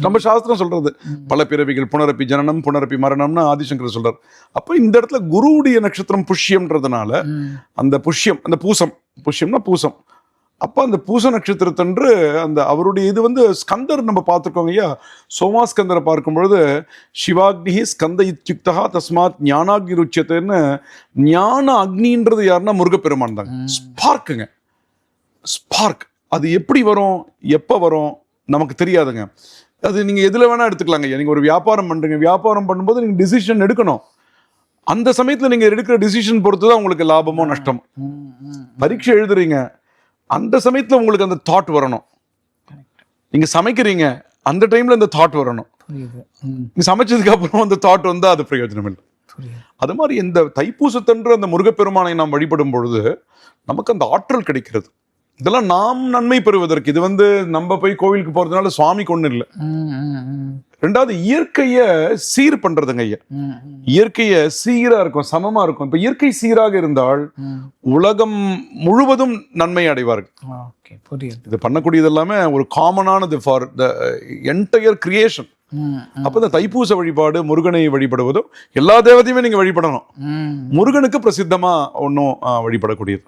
நம்ம சாஸ்திரம் சொல்றது பல பிறவிகள், புனரப்பி ஜனனம் புனரப்பி மரணம்னு ஆதிசங்கர் சொல்றார். அப்ப இந்த இடத்துல குருவுடைய நட்சத்திரம் புஷ்யம்ன்றதுனால அந்த புஷ்யம், அந்த பூசம், புஷ்யம்னா பூசம், அப்ப அந்த பூச நட்சத்திரத்தன்று அந்த அவருடைய இது வந்து ஸ்கந்தர் நம்ம பார்த்துருக்கோங்க ஐயா. சோமாஸ்கந்தரை பார்க்கும் பொழுது சிவாக்னி ஸ்கந்த இத்யுக்தா தஸ்மாத் ஞானாக்னி ருச்சியத்தைன்னு, ஞான அக்னின்றது யாருன்னா முருகப்பெருமான் தாங்க. ஸ்பார்க்குங்க, ஸ்பார்க். அது எப்படி வரும், எப்போ வரும் நமக்கு தெரியாதுங்க. அது நீங்கள் எதில் வேணால் எடுத்துக்கலாங்க ஐயா. நீங்கள் ஒரு வியாபாரம் பண்ணுறீங்க, வியாபாரம் பண்ணும்போது நீங்கள் டிசிஷன் எடுக்கணும். அந்த சமயத்தில் நீங்கள் எடுக்கிற டிசிஷன் பொறுத்து தான் உங்களுக்கு லாபமோ நஷ்டம். பரீட்சை எழுதுறீங்க, அந்த சமயத்தில் உங்களுக்கு அந்த தாட் வரணும். நீங்கள் சமைக்கிறீங்க, அந்த டைமில் அந்த தாட் வரணும். நீங்கள் சமைச்சதுக்கு அப்புறம் அந்த தாட் வந்தால் அது பிரயோஜனம் இல்லை. அது மாதிரி இந்த தைப்பூசத்தன்று அந்த முருகப்பெருமானை நாம் வழிபடும் பொழுது நமக்கு அந்த ஆற்றல் கிடைக்கிறது. இதெல்லாம் நாம் நன்மை பெறுவதற்கு. இது வந்து நம்ம போய் கோவிலுக்கு போறதுனால சுவாமிக்கு ஒண்ணு இல்லை. ரெண்டாவது இயற்கைய சீர் பண்றதுங்க ஐயா. இயற்கைய சீரா இருக்கும், சமமா இருக்கும். இப்ப இயற்கை சீராக இருந்தால் உலகம் முழுவதும் நன்மை அடைவார்கள். இது பண்ணக்கூடியது எல்லாமே ஒரு காமனானது ஃபார் த என்டையர் கிரியேஷன். அப்ப இந்த தைப்பூச வழிபாடு, முருகனை வழிபடுவதும் எல்லா தேவதையுமே நீங்க வழிபடணும். முருகனுக்கு பிரசித்தமா ஒன்னும் வழிபடக்கூடியது.